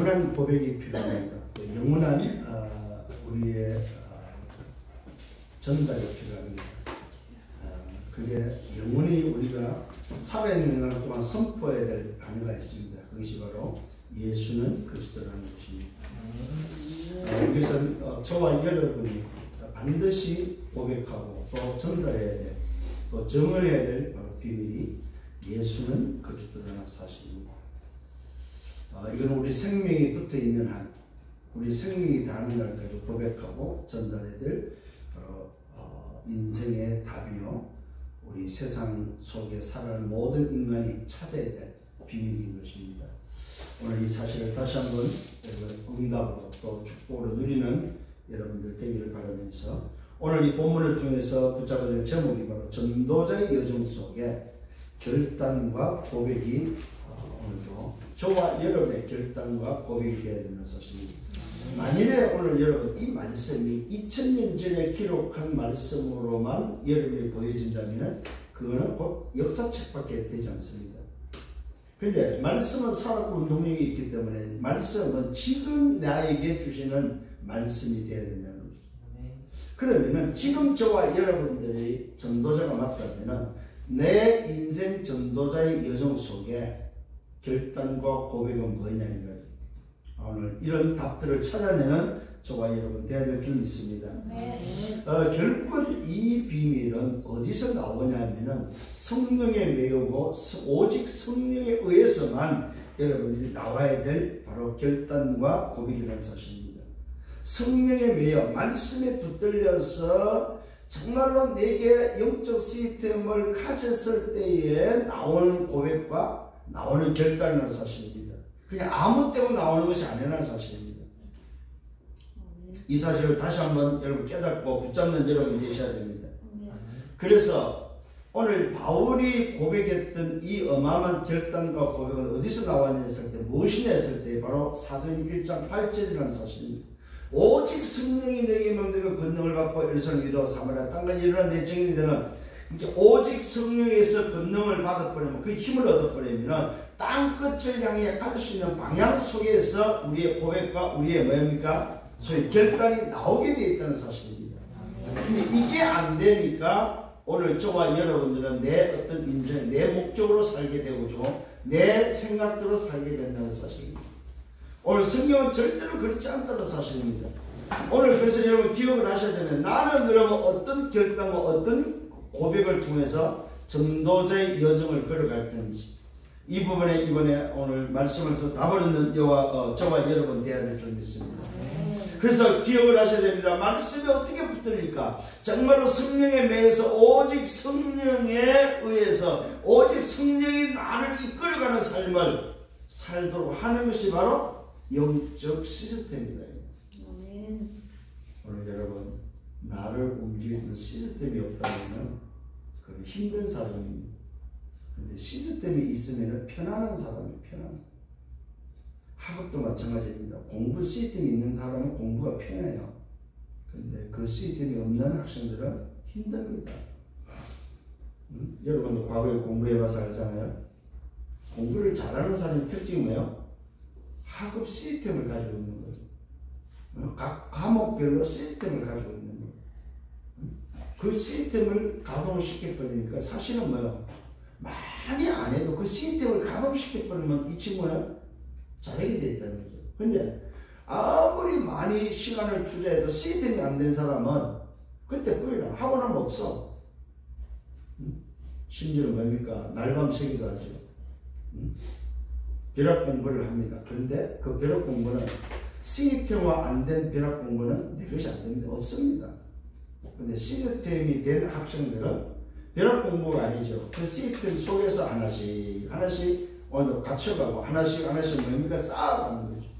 영원한 고백이 필요합니다. 영원한 우리의 전달이 필요합니다. 그게 영원히 우리가 살아있는 날 동안 선포해야 될 단어가 있습니다. 그것이 바로 예수는 그리스도라는 것입니다. 그래서 저와 여러분이 반드시 고백하고 또 전달해야 될, 또 증언해야 될 바로 비밀이 예수는 그리스도라는 사실입니다. 이건 우리 생명이 붙어 있는 한, 우리 생명이 닿는 날까지 고백하고 전달해야 될 바로 인생의 답이요, 우리 세상 속에 살아가는 모든 인간이 찾아야 될 비밀인 것입니다. 오늘 이 사실을 다시 한번 응답으로 또 축복으로 누리는 여러분들 되기를 바라면서, 오늘 이 본문을 통해서 붙잡아야 될 제목이 바로 전도자의 여정 속에 결단과 고백이 오늘도 저와 여러분의 결단과 고백이 되어야 되는 사실입니다. 만일에 오늘 여러분 이 말씀이 2000년 전에 기록한 말씀으로만 여러분이 보여진다면 그거는 곧 역사책밖에 되지 않습니다. 근데 말씀은 살아있고 운동력이 있기 때문에 말씀은 지금 나에게 주시는 말씀이 되어야 된다는 거죠. 그러면은 지금 저와 여러분들이 전도자가 맞다면은 내 인생 전도자의 여정 속에 결단과 고백은 뭐냐 이거예요. 오늘 이런 답들을 찾아내는 저와 여러분 되어야 될 줄 믿습니다. 결국은 이 비밀은 어디서 나오냐면은 성령에 매우고 오직 성령에 의해서만 여러분들이 나와야 될 바로 결단과 고백이라는 사실입니다. 성령에 매여 말씀에 붙들려서 정말로 내게 영적 시스템을 가졌을 때에 나오는 고백과 나오는 결단이라는 사실입니다. 그냥 아무 때고 나오는 것이 아니라는 사실입니다. 이 사실을 다시 한번 여러분 깨닫고 붙잡는 여러분이 되셔야 됩니다. 그래서 오늘 바울이 고백했던 이 어마어마한 결단과 고백은 어디서 나왔냐 했을 때, 무엇이냐 했을 때 바로 사도행 1장 8절이라는 사실입니다. 오직 성령이 내게 명령과 권능을 받고 예루살렘 유다 사마리아 땅까지 일어난 내 증인이 되는, 오직 성령에서 권능을 받아버리면, 그 힘을 얻어버리면 땅 끝을 향해 갈 수 있는 방향 속에서 우리의 고백과 우리의 뭐입니까? 소위 결단이 나오게 되어 있다는 사실입니다. 근데 이게 안 되니까 오늘 저와 여러분들은 내 어떤 인생, 내 목적으로 살게 되고 내 생각대로 살게 된다는 사실입니다. 오늘 성경은 절대로 그렇지 않다는 사실입니다. 오늘 그래서 여러분 기억을 하셔야 되면, 나는 여러분 어떤 결단과 어떤 고백을 통해서 전도자의 여정을 걸어갈 건지, 이 부분에 이번에 오늘 말씀을 답을 얻는 저와 여러분 되어야 될 줄 믿습니다. 그래서 기억을 하셔야 됩니다. 말씀에 어떻게 붙들릴까? 정말로 성령에 매여서 오직 성령에 의해서 오직 성령이 나를 이끌어가는 삶을 살도록 하는 것이 바로 영적 시스템이다. 오늘 여러분, 나를 움직이는 시스템이 없다면 그건 힘든 사람입니다. 근데 시스템이 있으면 편안한 사람이에요. 편안. 학업도 마찬가지입니다. 공부 시스템이 있는 사람은 공부가 편해요. 근데 그 시스템이 없는 학생들은 힘듭니다. 여러분도 과거에 공부해봐서 알잖아요. 공부를 잘하는 사람의 특징이 뭐예요? 학업 시스템을 가지고 있는 거예요. 각 과목별로 시스템을 가지고 있는 거예요. 그 시스템을 가동시켜버리니까 사실은 뭐예요? 많이 안 해도 그 시스템을 가동시켜버리면 이 친구는 잘하게 돼 있다는 거죠. 근데 아무리 많이 시간을 투자해도 시스템이 안 된 사람은 그때 뿌리라. 하고 나면 없어. 심지어 뭡니까? 날밤 새기도 하죠. 벼락 공부를 합니다. 그런데 그 벼락 공부는 시스템화 안 된 벼락 공부는 내 것이 안 됩니다. 없습니다. 근데 시스템이 된 학생들은 벼락 공부가 아니죠. 그 시스템 속에서 하나씩 오늘 갇혀가고 하나씩 뭡니까? 쌓아가는 거죠.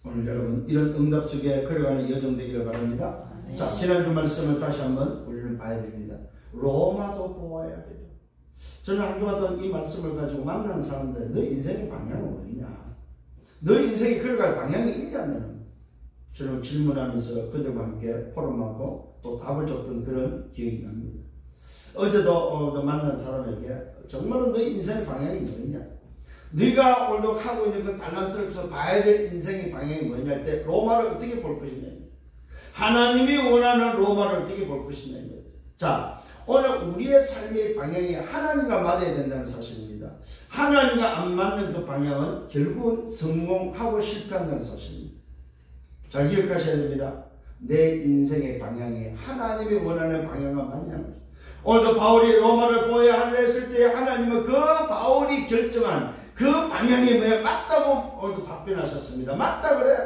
오늘 여러분 이런 응답 속에 걸어가는 여정 되기를 바랍니다. 자, 지난주 말씀을 다시 한번 우리는 봐야 됩니다. 로마도 보아야 돼요. 저는 한 주간 동안 이 말씀을 가지고 만나는 사람들, 너 인생의 방향은 뭐냐? 너 인생이 걸어갈 방향이 있냐? 너는? 저는 질문하면서 그들과 함께 포럼하고 또 답을 줬던 그런 기억이 납니다. 어제도 만난 사람에게 정말로 너 인생의 방향이 뭐냐? 네가 오늘도 하고 있는 그 달란트로서 봐야 될 인생의 방향이 뭐냐 할 때 로마를 어떻게 볼 것이냐, 하나님이 원하는 로마를 어떻게 볼 것이냐. 자, 오늘 우리의 삶의 방향이 하나님과 맞아야 된다는 사실입니다. 하나님과 안 맞는 그 방향은 결국은 성공하고 실패한다는 사실입니다. 잘 기억하셔야 됩니다. 내 인생의 방향이 하나님이 원하는 방향과 맞냐는. 오늘도 바울이 로마를 보여야 하려 했을 때 하나님은 그 바울이 결정한 그 방향이 뭐야? 맞다고 오늘도 답변하셨습니다. 맞다 그래.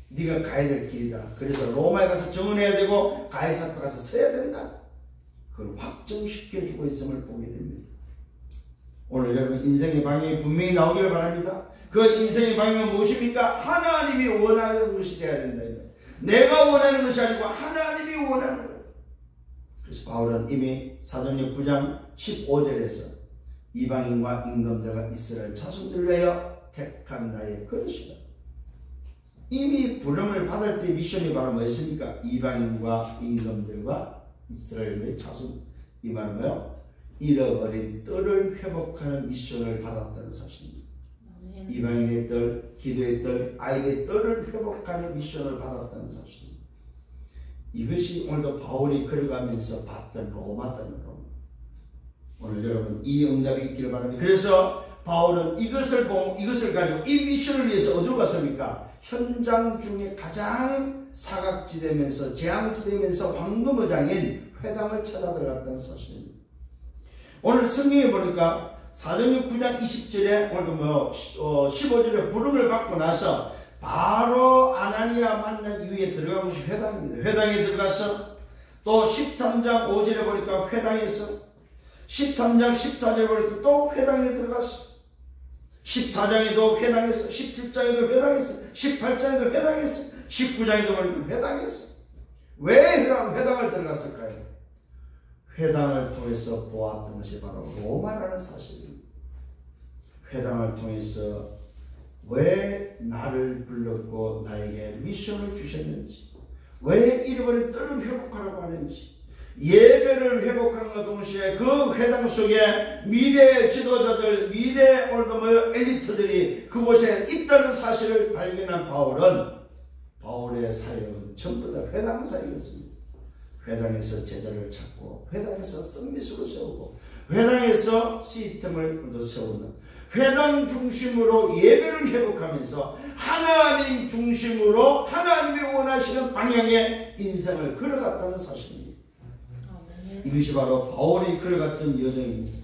네가 가야 될 길이다. 그래서 로마에 가서 정언해야 되고 가이사도 가서 서야 된다. 그걸 확정시켜주고 있음을 보게 됩니다. 오늘 여러분 인생의 방향이 분명히 나오기를 바랍니다. 그 인생의 방향은 무엇입니까? 하나님이 원하는 것이 되어야 된다. 내가 원하는 것이 아니고 하나님이 원하는 것. 그래서 바울은 이미 사도행전 9장 15절에서 이방인과 임금들과 이스라엘 자손들 위하여 택한 나의 그릇이다. 이미 부름을 받을 때 미션이 바로 뭐였습니까? 이방인과 임금들과 이스라엘의 자손. 이 말은 뭐요? 잃어버린 뜰을 회복하는 미션을 받았다는 사실입니다. 이방인의 뜰, 기도의 뜰, 아이의 뜰을 회복하는 미션을 받았다는 사실입니다. 이것이 오늘도 바울이 걸어가면서 봤던 로마다는 로마. 오늘 여러분 이 응답이 있기를 바랍니다. 그래서 바울은 이것을 가지고 이 미션을 위해서 어디로 갔습니까? 현장 중에 가장 사각지대면서 재앙지대면서 황금어장인 회당을 찾아 들어갔다는 사실입니다. 오늘 성경에 보니까 사도행전 9장 20절에 오늘도 15절에 부름을 받고 나서 바로 아나니아 만난 이후에 들어간 것이 회당입니다. 회당에 들어가서 또 13장 5절에 보니까 회당에서 13장 14절에 보니까 또 회당에 들어갔어. 14장에도 회당했어. 17장에도 회당했어. 18장에도 회당했어. 19장에도 보니까 회당했어. 왜 회당을 들어갔을까요? 회당을 통해서 보았던 것이 바로 로마라는 사실입니다. 회당을 통해서 왜 나를 불렀고 나에게 미션을 주셨는지, 왜 잃어버린 뜰을 회복하라고 하는지, 예배를 회복함과 동시에 그 회당 속에 미래의 지도자들, 미래의 엘리트들이 그곳에 있다는 사실을 발견한 바울의 사역은 전부 다 회당 사역이었습니다. 회당에서 제자를 찾고, 회당에서 성미수를 세우고, 회당에서 시스템을 세우는, 회당 중심으로 예배를 회복하면서 하나님 중심으로 하나님이 원하시는 방향의 인생을 걸어갔다는 사실입니다. 이것이 바로 바울이 걸어갔던 여정입니다.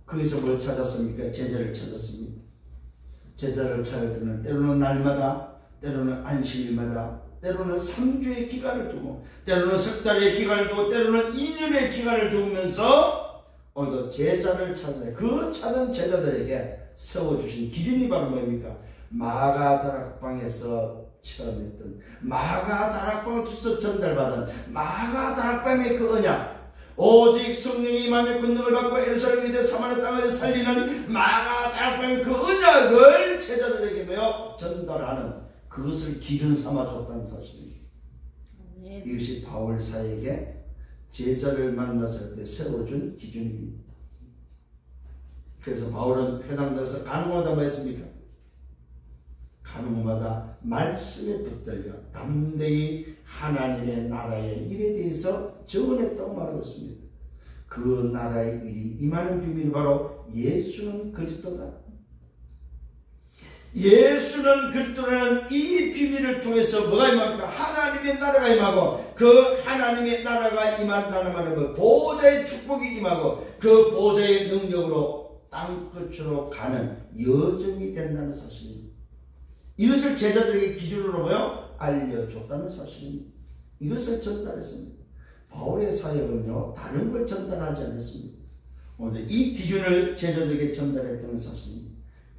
거기서 뭘 찾았습니까? 제자를 찾았습니다. 제자를 찾을 때는 때로는 날마다, 때로는 안식일마다, 때로는 3주의 기간을 두고, 때로는 석 달의 기간을 두고, 때로는 2년의 기간을 두면서 오늘도 제자를 찾는, 그 찾은 제자들에게 세워주신 기준이 바로 뭡니까? 마가다락방에서 체험했던, 마가다락방을 통해서 전달받은 마가다락방의 그 언약, 오직 성령의 임함의 권능을 받고 예루살렘에 대해 사마리아 땅을 살리는 마가다락방의 그 언약을 제자들에게 매어 전달하는, 그것을 기준 삼아 줬다는 사실입니다. 이것이 바울 사에게 제자를 만났을 때 세워준 기준입니다. 그래서 바울은 회당에서 가는 곳마다 뭐 했습니까? 가는 곳마다 말씀에 붙들려 담대히 하나님의 나라의 일에 대해서 증언했다고 말하고 있습니다. 그 나라의 일이 임하는 비밀이 바로 예수는 그리스도다. 예수는 그리스도라는 이 비밀을 통해서 뭐가 임합니까? 하나님의 나라가 임하고, 그 하나님의 나라가 임한다는 말은 보호자의 축복이 임하고, 그 보호자의 능력으로 땅끝으로 가는 여정이 된다는 사실입니다. 이것을 제자들에게 기준으로 뭐요? 알려줬다는 사실입니다. 이것을 전달했습니다. 바울의 사역은요, 다른 걸 전달하지 않았습니다. 오늘 이 기준을 제자들에게 전달했다는 사실입니다.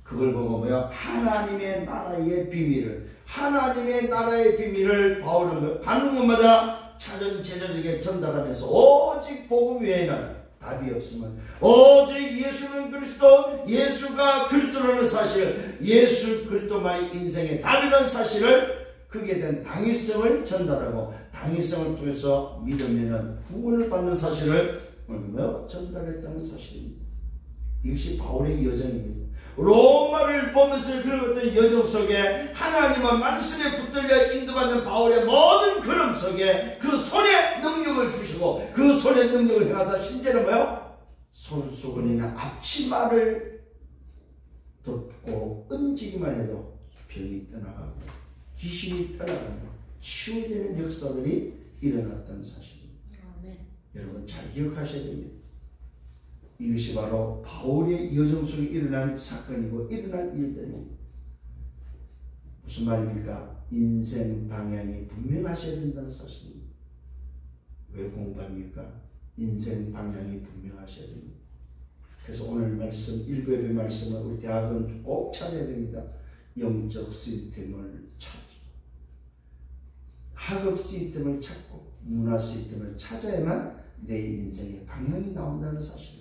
그걸 보고 뭐야? 하나님의 나라의 비밀을, 하나님의 나라의 비밀을 바울은 가는 곳마다 찾은 제자들에게 전달하면서 오직 복음 외에는 답이 없으면, 오직 예수는 그리스도, 예수가 그리스도라는 사실, 예수 그리스도만이 인생의 답이라는 사실을, 그게 된 당위성을 전달하고, 당위성을 통해서 믿으면 구원을 받는 사실을 전달했다는 사실입니다. 이것이 바울의 여정입니다. 로마를 보면서 그런 어떤 여정 속에 하나님의 말씀에 붙들려 인도받는 바울의 모든 걸음 속에 그 손에 능력을 주시고 그 손에 능력을 행하사 심지어는 뭐요? 손수건이나 앞치마를 덮고 얹기만 해도 병이 떠나가고 귀신이 떠나가고 치유되는 역사들이 일어났다는 사실입니다. 아멘. 여러분 잘 기억하셔야 됩니다. 이것이 바로 바울의 여정 속에 일어난 사건이고 일어난 일들입니다. 무슨 말입니까? 인생 방향이 분명하셔야 된다는 사실입니다. 왜 공부합니까? 인생 방향이 분명하셔야 됩니다. 그래서 오늘 말씀, 일부의 말씀은 우리 대학은 꼭 찾아야 됩니다. 영적 시스템을 찾고 학업 시스템을 찾고 문화 시스템을 찾아야만 내 인생의 방향이 나온다는 사실입니다.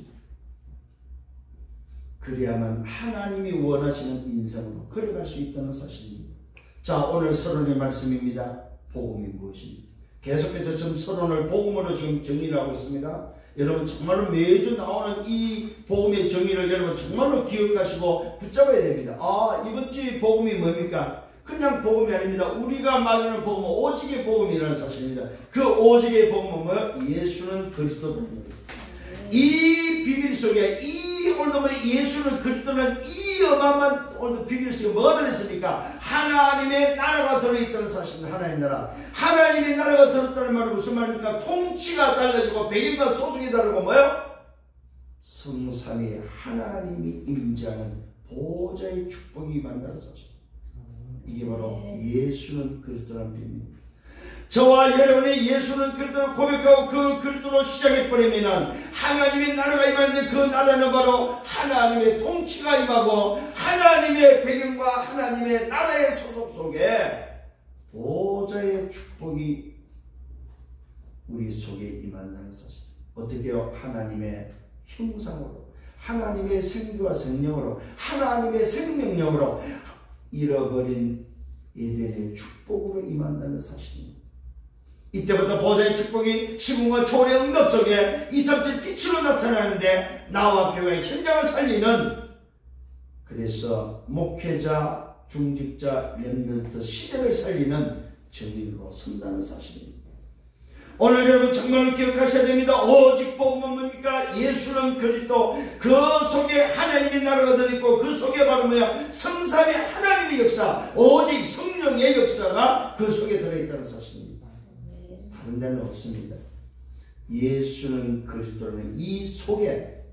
그래야만 하나님이 원하시는 인생으로 걸어갈 수 있다는 사실입니다. 자, 오늘 서론의 말씀입니다. 복음이 무엇입니까? 계속해서 지금 서론을 복음으로 지금 정리를 하고 있습니다. 여러분 정말로 매주 나오는 이 복음의 정의를 여러분 정말로 기억하시고 붙잡아야 됩니다. 아, 이번 주의 복음이 뭡니까? 그냥 복음이 아닙니다. 우리가 말하는 복음은 오직의 복음이라는 사실입니다. 그 오직의 복음은 뭐예요? 예수는 그리스도다. 이 비밀 속에 오늘도 예수는 그리스도는 이 어마어마한 오늘도 비밀 속에 뭐가 들어있습니까? 하나님의 나라가 들어있다는 사실입니다. 하나님의 나라. 하나님의 나라가 들어있다는 말은 무슨 말입니까? 통치가 달라지고 배경과 소속이 다르고 뭐예요? 성삼위 하나님이 임재하는 보좌의 축복이 만나는 사실. 이게 바로 예수는 그리스도라는 비밀입니다. 저와 여러분이 예수는 그리스도를 고백하고 그 그리스도로 시작해버리면 하나님의 나라가 임하는데 그 나라는 바로 하나님의 통치가 임하고 하나님의 배경과 하나님의 나라의 소속 속에 보좌의 축복이 우리 속에 임한다는 사실. 어떻게요? 하나님의 형상으로, 하나님의 생기와 생명으로, 하나님의 생명력으로 잃어버린 에덴의 축복으로 임한다는 사실입니다. 이때부터 보좌의 축복이 시공과 초월의 응답 속에 237 빛으로 나타나는데 나와 교회의 현장을 살리는, 그래서 목회자, 중직자, 렘넌트 시대를 살리는 정의로 선다는 사실입니다. 오늘 여러분 정말로 기억하셔야 됩니다. 오직 복음은 뭡니까? 예수는 그리스도, 그 속에 하나님의 나라가 들어있고 그 속에 바로 뭐야? 성삼위 하나님의 역사, 오직 성령의 역사가 그 속에 들어있다는 사실입니다. 다른 데는 없습니다. 예수는 그리스도는 이 속에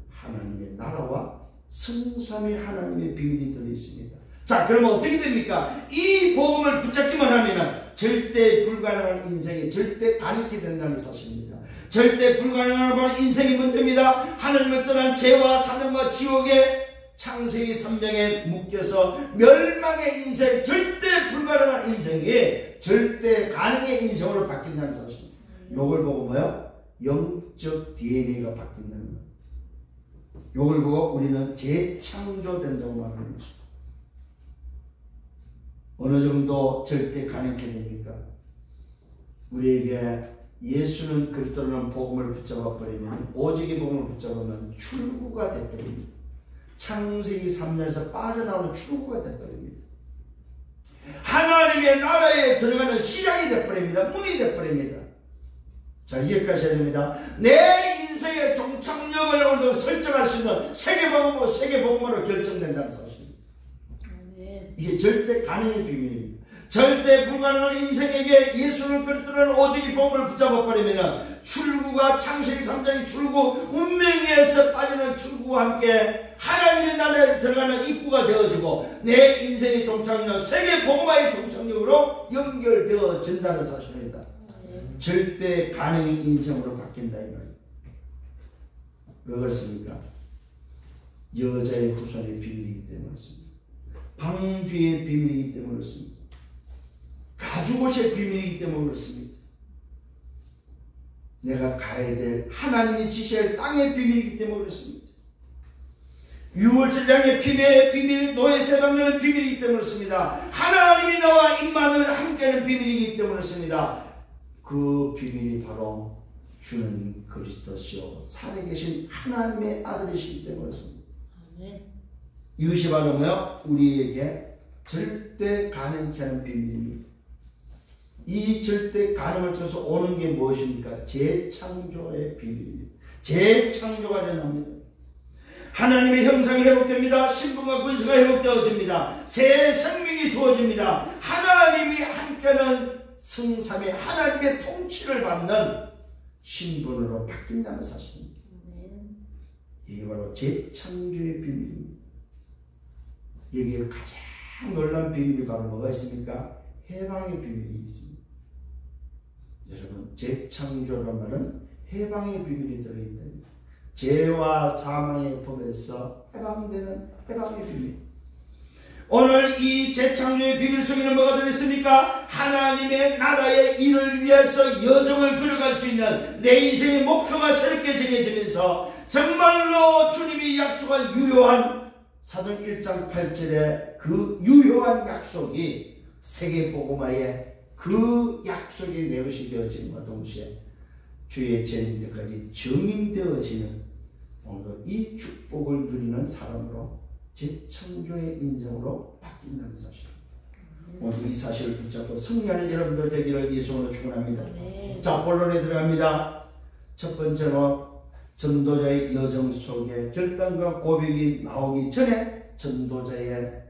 하나님의 나라와 성삼위 하나님의 비밀이 들어있습니다. 자, 그러면 어떻게 됩니까? 이 복음을 붙잡기만 하면 절대 불가능한 인생이 절대 가능하게 된다는 사실입니다. 절대 불가능한 바로 인생이 문제입니다. 하나님을 떠난 죄와 사단과 지옥의 창세기 3장에 묶여서 멸망의 인생, 절대 불가능한 인생이 절대 가능의 인생으로 바뀐다는 사실입니다. 요걸 보고 뭐요? 영적 DNA가 바뀐다는 거예요. 요걸 보고 우리는 재창조된다고 말하는 것입니다. 어느 정도 절대 가능하게 됩니까? 우리에게 예수는 그리스도라는 복음을 붙잡아 버리면, 오직의 복음을 붙잡으면 출구가 되버립니다. 창세기 3장에서 빠져나오는 출구가 되버립니다. 하나님의 나라에 들어가는 시작이 되버립니다. 문이 되버립니다. 자, 기억하셔야 됩니다. 내 인생의 종착역을 오늘도 설정할 수 있는 세계복음으로 결정된다는 사실입니다. 이게 절대 가능의 비밀입니다. 절대 불가능한 인생에게 예수를 그리스도라는 오직의 복음을 붙잡아버리면 출구가 창세기 3장의 출구, 운명에서 빠지는 출구와 함께 하나님의 나라에 들어가는 입구가 되어지고 내 인생의 종착역, 세계 복음화의 종착역으로 연결되어진다는 사실입니다. 절대 가능한 인생으로 바뀐다 이 말이에요. 왜 그렇습니까? 여자의 후손의 비밀이기 때문에 그렇습니다. 방주의 비밀이기 때문에 그렇습니다. 가죽옷의 비밀이기 때문에 그렇습니다. 내가 가야 될 하나님이 지시할 땅의 비밀이기 때문에 그렇습니다. 유월절량의 비밀, 노예세 받는 비밀이기 때문에 그렇습니다. 하나님이 나와 임마누엘 함께하는 비밀이기 때문에 그렇습니다. 그 비밀이 바로 주는 그리스도시요 살아계신 하나님의 아들이시기 때문에 그렇습니다. 이것이 바로 뭐요? 우리에게 절대 가능케 하는 비밀입니다. 이 절대 가능을 통해서 오는 게 무엇입니까? 재창조의 비밀입니다. 재창조가 일어납니다. 하나님의 형상이 회복됩니다. 신분과 권세가 회복되어집니다. 새 생명이 주어집니다. 하나님이 함께하는 성삼의 하나님의 통치를 받는 신분으로 바뀐다는 사실입니다. 이게 바로 재창조의 비밀입니다. 여기에 가장 놀라운 비밀이 바로 뭐가 있습니까? 해방의 비밀이 있습니다. 여러분, 재창조란 말은 해방의 비밀이 들어있다. 죄와 사망의 법에서 해방되는 해방의 비밀. 오늘 이 재창조의 비밀 속에는 뭐가 들어있습니까? 하나님의 나라의 일을 위해서 여정을 걸어갈 수 있는 내 인생의 목표가 새롭게 정해지면서 정말로 주님이 약속한 유효한 사도행 1장 8절에 그 유효한 약속이 세계복음화의 그 약속이 내 것이 되어짐과 동시에 주의 재림 때까지 증인되어지는 오늘 이 축복을 누리는 사람으로 재창조의 인생으로 바뀐다는 사실. 오늘 이 사실을 붙잡고 승리하는 여러분들 되기를 예수로 축원합니다. 자, 본론에 들어갑니다. 첫 번째로 전도자의 여정 속에 결단과 고백이 나오기 전에 전도자의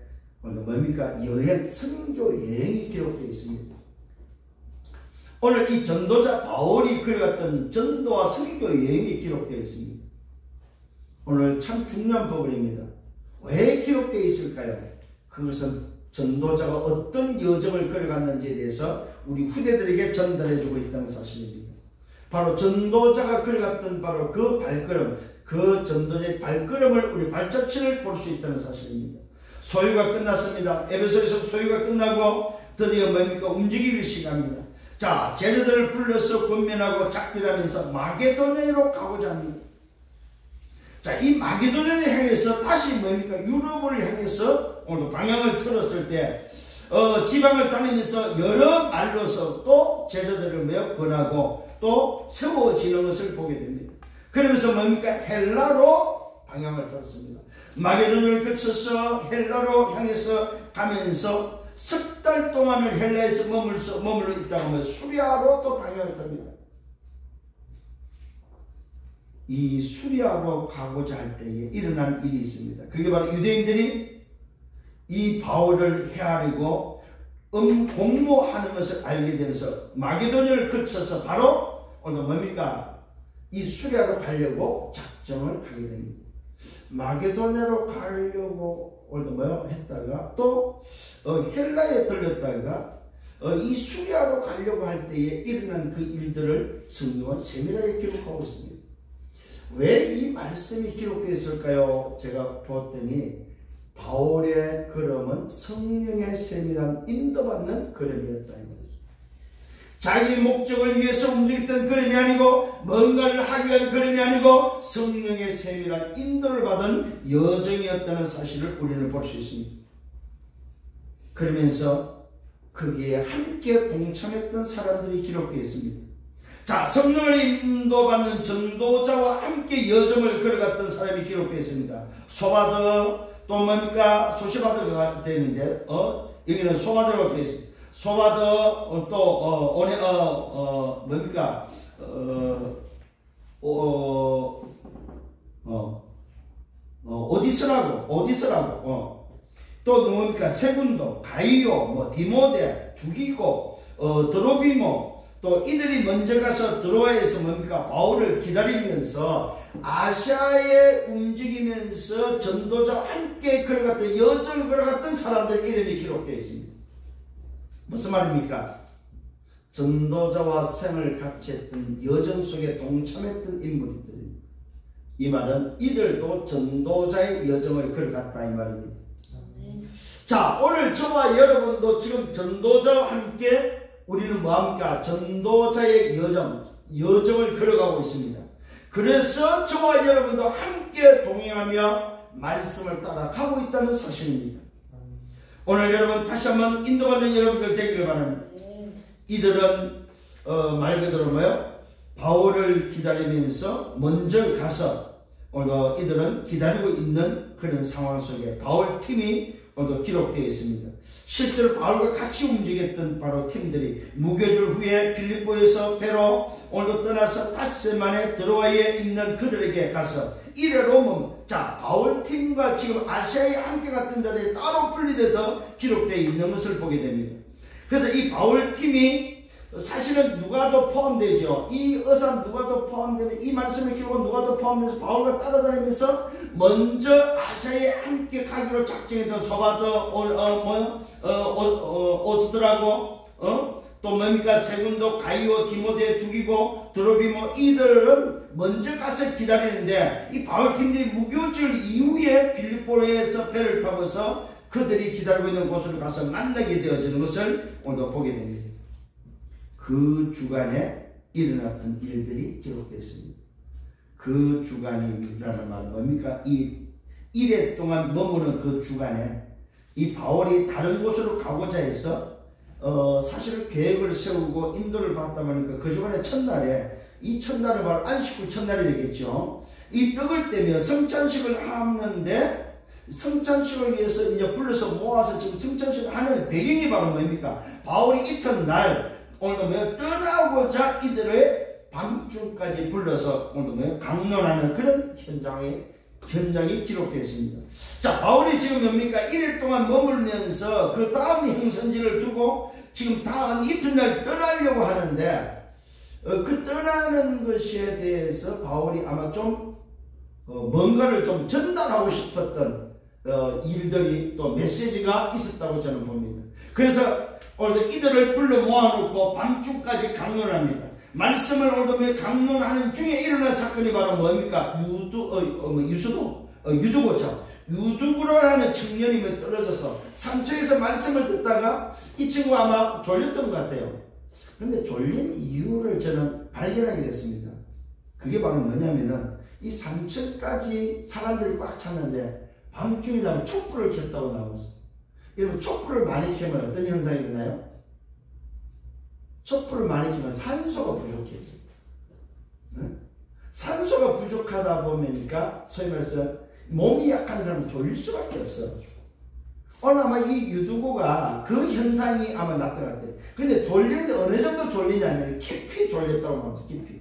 뭡니까? 여행, 선교 여행이 기록되어 있습니다. 오늘 이 전도자 바울이 그려갔던 전도와 선교 여행이 기록되어 있습니다. 오늘 참 중요한 부분입니다. 왜 기록되어 있을까요? 그것은 전도자가 어떤 여정을 걸어갔는지에 대해서 우리 후대들에게 전달해주고 있다는 사실입니다. 바로 전도자가 걸어갔던 바로 그 발걸음, 그 전도자의 발걸음을 우리 발자취를 볼 수 있다는 사실입니다. 소유가 끝났습니다. 에베소에서 소유가 끝나고 드디어 뭡니까? 움직이기 시작합니다. 자, 제자들을 불러서 권면하고 작별하면서 마게도냐로 가고자 합니다. 자, 이 마게도냐를 향해서 다시 뭡니까? 유럽을 향해서 오늘 방향을 틀었을 때 지방을 다니면서 여러 말로서 또 제자들을 몇 권하고 또 세워지는 것을 보게 됩니다. 그러면서 뭡니까? 헬라로 방향을 틀었습니다. 마게도냐를 거쳐서 헬라로 향해서 가면서 석 달 동안을 헬라에서 머물러 있다가 하면 수리아로 또 방향을 듭니다. 이 수리아로 가고자 할 때에 일어난 일이 있습니다. 그게 바로 유대인들이 이 바울을 헤아리고 공모하는 것을 알게 되면서 마게도냐를 거쳐서 바로 오늘 뭡니까? 이 수리아로 가려고 작정을 하게 됩니다. 마게도냐로 가려고 오늘 했다가 또 헬라에 들렸다가 이 수리아로 가려고 할 때에 일어난 그 일들을 성경은 세밀하게 기록하고 있습니다. 왜 이 말씀이 기록되어 있을까요? 제가 보았더니 바울의 걸음은 성령의 세밀한 인도받는 걸음이었다. 자기 목적을 위해서 움직였던 걸음이 아니고 뭔가를 하기 위한 걸음이 아니고 성령의 세밀한 인도를 받은 여정이었다는 사실을 우리는 볼 수 있습니다. 그러면서 거기에 함께 동참했던 사람들이 기록되어 있습니다. 자, 성령을 인도받는 전도자와 함께 여정을 걸어갔던 사람이 기록되어 있습니다. 소바더 또 뭡니까? 소시바더가 되어 있는데 여기는 소바더로 되어 있습니다. 소바더 또 뭡니까? 오디스라고 또 누굽니까? 세군도, 가이오, 디모데, 두기고, 드로비모 또 이들이 먼저 가서 드로아에서 뭡니까? 바울을 기다리면서 아시아에 움직이면서 전도자와 함께 걸어갔던 여정을 걸어갔던 사람들 이름이 기록되어 있습니다. 무슨 말입니까? 전도자와 생을 같이 했던 여정 속에 동참했던 인물들입니다. 이 말은 이들도 전도자의 여정을 걸어갔다 이 말입니다. 자, 오늘 저와 여러분도 지금 전도자와 함께 우리는 뭐합니까? 전도자의 여정을 걸어가고 있습니다. 그래서 저와 여러분도 함께 동행하며 말씀을 따라가고 있다는 사실입니다. 오늘 여러분 다시 한번 인도받는 여러분들 되기를 바랍니다. 이들은 말 그대로 바울을 기다리면서 먼저 가서 오늘도 이들은 기다리고 있는 그런 상황 속에 바울 팀이 오늘도 기록되어 있습니다. 실제로 바울과 같이 움직였던 바로 팀들이 무교절 후에 빌립보에서 배로 오늘도 떠나서 닷새 만에 드로아에 있는 그들에게 가서 이래로 자, 바울 팀과 지금 아시아에 함께 갔던 자들이 따로 분리돼서 기록되어 있는 것을 보게 됩니다. 그래서 이 바울 팀이 사실은 누가도 포함되죠. 이 의사 누가도 포함되는 이 말씀의 기록은 누가도 포함돼서 바울과 따라다니면서 먼저 아시아에 함께 가기로 작정했던 소바도 오스드라고 또 뭡니까 세군도 가이오 디모데 두기고 드로비모 이들은 먼저 가서 기다리는데 이 바울 팀들이 무교절 이후에 빌립보에서 배를 타고서 그들이 기다리고 있는 곳으로 가서 만나게 되어지는 것을 오늘 보게 됩니다. 그 주간에 일어났던 일들이 기록되어 있습니다. 그 주간이라는 말은 뭡니까? 이 일해 동안 머무는 그 주간에 이 바울이 다른 곳으로 가고자 해서 사실 계획을 세우고 인도를 받다 보니까 그 주간의 첫날에 이 첫날은 바로 안식구 첫날이 되겠죠. 이 떡을 떼며 성찬식을 하는데 성찬식을 위해서 이제 불러서 모아서 지금 성찬식을 하는 배경이 바로 뭡니까? 바울이 이튿날 오늘 떠나고자 이들의 밤중까지 불러서 오늘 강론하는 그런 현장이 기록되어 있습니다. 자, 바울이 지금 뭡니까? 1일 동안 머물면서 그 다음 행선지를 두고 지금 다음 이튿날 떠나려고 하는데 그 떠나는 것에 대해서 바울이 아마 좀 뭔가를 좀 전달하고 싶었던 일들이 또 메시지가 있었다고 저는 봅니다. 그래서 오늘 이들을 불러 모아놓고 밤중까지 강론합니다. 말씀을 오늘 강론하는 중에 일어난 사건이 바로 뭡니까? 유두고죠. 유두고라는 청년이 떨어져서 산청에서 말씀을 듣다가 이 친구 아마 졸렸던 것 같아요. 근데 졸린 이유를 저는 발견하게 됐습니다. 그게 바로 뭐냐면은 이 산청까지 사람들이 꽉 찼는데 밤중에 자면 촛불을 켰다고 나왔어요. 여러분 촛불을 많이 켜면 어떤 현상이 일어나요? 촛불을 많이 켜면 산소가 부족해져요. 네? 산소가 부족하다 보니까 소위 말해서 몸이 약한 사람은 졸릴 수밖에 없어. 오늘 아마 이 유두고가 그 현상이 아마 나타났대. 근데 졸리는데 어느 정도 졸리냐면 깊이 졸렸다고 말합니다.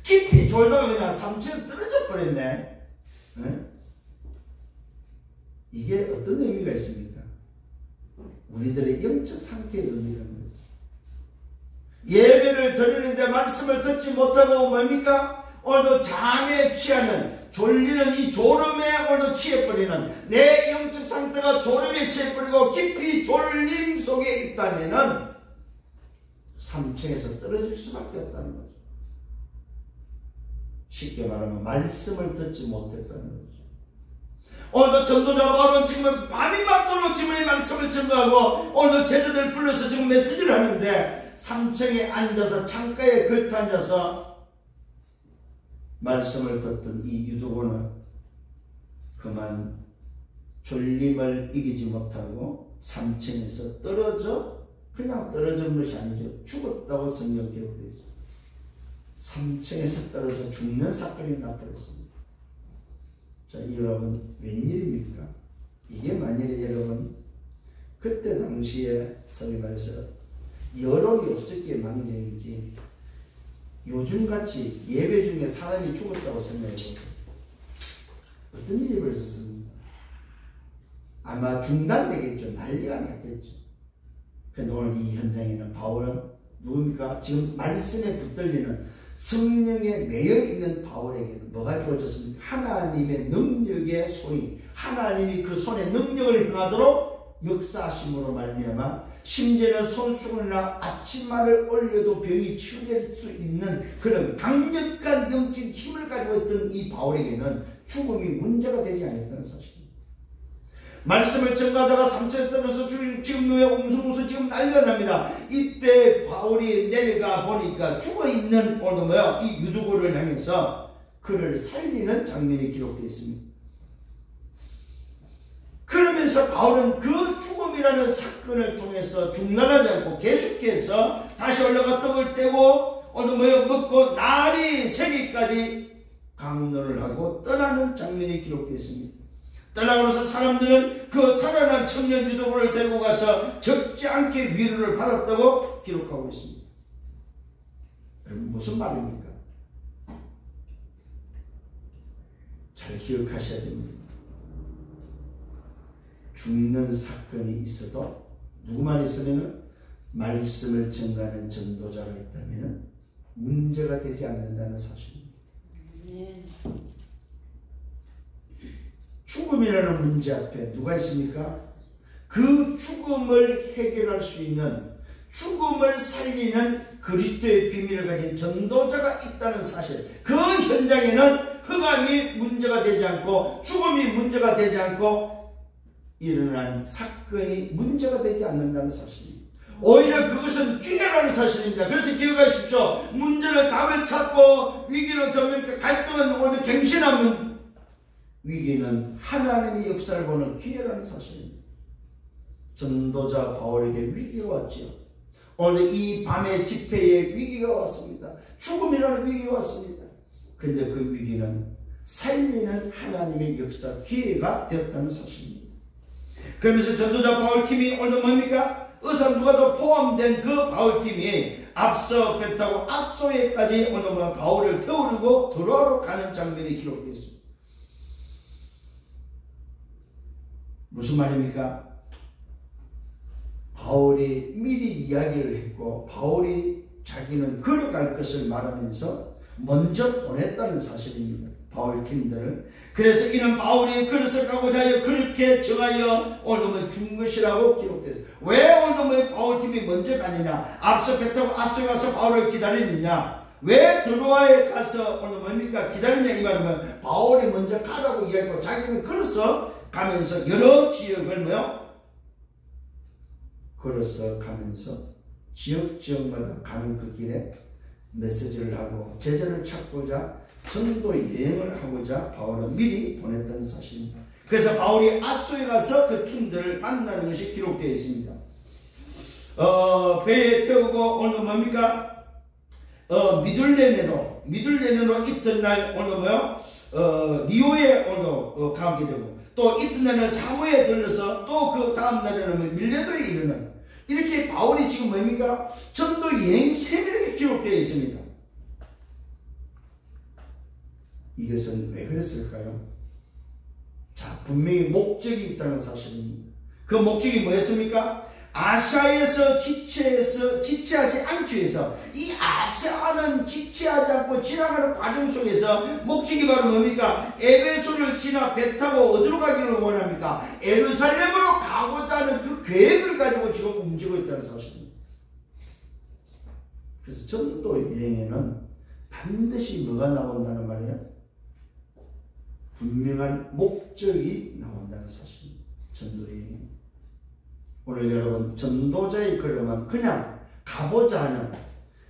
깊이 졸다가 그냥 삼층에서 떨어져 버렸네. 네? 이게 어떤 의미가 있습니까? 우리들의 영적 상태의 의미라는 거죠. 예배를 드리는데 말씀을 듣지 못하고 뭡니까? 오늘도 잠에 취하는 졸리는 이 졸음에 오늘도 취해버리는 내 영적 상태가 졸음에 취해버리고 깊이 졸림 속에 있다면은 3층에서 떨어질 수밖에 없다는 거죠. 쉽게 말하면 말씀을 듣지 못했다는 거죠. 오늘도 전도자 바울은 지금 밤이 맞도록 지금의 말씀을 증거하고 오늘도 제자들을 불러서 지금 메시지를 하는데 3층에 앉아서 창가에 걸터 앉아서 말씀을 듣던 이 유두고는 그만 졸림을 이기지 못하고 3층에서 그냥 떨어진 것이 아니죠. 죽었다고 성경 기록되어 있습니다. 3층에서 떨어져 죽는 사건이 나타났습니다. 자, 여러분 웬일입니까? 이게 만일에 여러분 그때 당시에 소위 말해서 여론이 없었기에 망정이지 요즘같이 예배 중에 사람이 죽었다고 생각해보세요. 어떤 일이 벌어졌습니까? 아마 중단되겠죠. 난리가 났겠죠. 그런데 오늘 이 현장에는 바울은 누굽니까? 지금 말씀에 붙들리는 성령에 매여있는 바울에게는 뭐가 주어졌습니까? 하나님의 능력의 손이 하나님이 그 손에 능력을 행하도록 역사하심으로 말미암아 심지어는 손수건이나 앞치마를 올려도 병이 치유될 수 있는 그런 강력한 영적 힘을 가지고 있던 이 바울에게는 죽음이 문제가 되지 않았다는 사실입니다. 말씀을 전가하다가 3층에 떨어져서 지금 왜 웅성웅성 지금 난리가 납니다. 이때 바울이 내려가 보니까 죽어있는 오늘 이 유두고를 향해서 그를 살리는 장면이 기록되어 있습니다. 그러면서 바울은 그 죽음이라는 사건을 통해서 중단하지 않고 계속해서 다시 올라가 떡을 떼고 오늘 먹고 날이 새기까지 강론을 하고 떠나는 장면이 기록되어 있습니다. 떠나고서 사람들은 그 살아난 청년 유도부를 데리고 가서 적지 않게 위로를 받았다고 기록하고 있습니다. 여러분 무슨 말입니까? 잘 기억하셔야 됩니다. 죽는 사건이 있어도 누구만 있으면 말씀을 전가하는 전도자가 있다면 문제가 되지 않는다는 사실입니다. 죽음이라는 문제 앞에 누가 있습니까? 그 죽음을 해결할 수 있는, 죽음을 살리는 그리스도의 비밀을 가진 전도자가 있다는 사실. 그 현장에는 흑암이 문제가 되지 않고 죽음이 문제가 되지 않고 일어난 사건이 문제가 되지 않는다는 사실입니다. 오히려 그것은 기회라는 사실입니다. 그래서 기억하십시오. 문제는 답을 찾고 위기는 점점 갈등은 오히려 갱신하면 위기는 하나님의 역사를 보는 기회라는 사실입니다. 전도자 바울에게 위기가 왔지요. 오늘 이 밤의 집회에 위기가 왔습니다. 죽음이라는 위기가 왔습니다. 그런데 그 위기는 살리는 하나님의 역사 기회가 되었다는 사실입니다. 그러면서 전도자 바울팀이 오늘 뭡니까? 의사 누가도 포함된 그 바울팀이 앞서 배 타고 앗소에까지 오늘 바울을 태우려고 들어오러 가는 장면이 기록되어 있습니다. 무슨 말입니까? 바울이 미리 이야기를 했고 바울이 자기는 걸어갈 것을 말하면서 먼저 보냈다는 사실입니다. 바울 팀들을. 그래서 이는 바울이 걸어서 가고자 하여 그렇게 정하여 오늘 준 것이라고 기록됐어요. 왜 오늘 바울 팀이 먼저 가느냐? 앞서 배 타고 앗소에 가서 바울을 기다리느냐? 왜 드로아에 가서 오늘 뭡니까? 기다리냐? 이 말은 바울이 먼저 가라고 이야기하고 자기는 걸어서 가면서 여러 지역을 걸어서 가면서 지역마다 가는 그 길에 메시지를 하고 제자를 찾고자 전도 여행을 하고자 바울은 미리 보냈다는 사실입니다. 그래서 바울이 앗소에 가서 그 팀들을 만나는 것이 기록되어 있습니다. 배에 태우고 오늘 뭡니까? 미둘레네로 이튿날 오늘 리오에 오늘 가게 되고 또 이튿날은 사무에 들러서 또 그 다음 날에는 밀레도에 이르는, 이렇게 바울이 지금 뭡니까? 전도 여행이 세밀하게 기록되어 있습니다. 이것은 왜 그랬을까요? 자, 분명히 목적이 있다는 사실입니다. 그 목적이 뭐였습니까? 아시아에서 지체하지 않기 위해서, 이 아시아는 지체하지 않고 지나가는 과정 속에서 목적이 바로 뭡니까? 에베소를 지나 배 타고 어디로 가기를 원합니까? 예루살렘으로 가고자 하는 그 계획을 가지고 지금 움직이고 있다는 사실입니다. 그래서 전도 여행에는 반드시 뭐가 나온다는 말이에요? 분명한 목적이 나온다는 사실입니다. 전도 여행. 오늘 여러분 전도자의 걸음은 그냥 가보자 하는,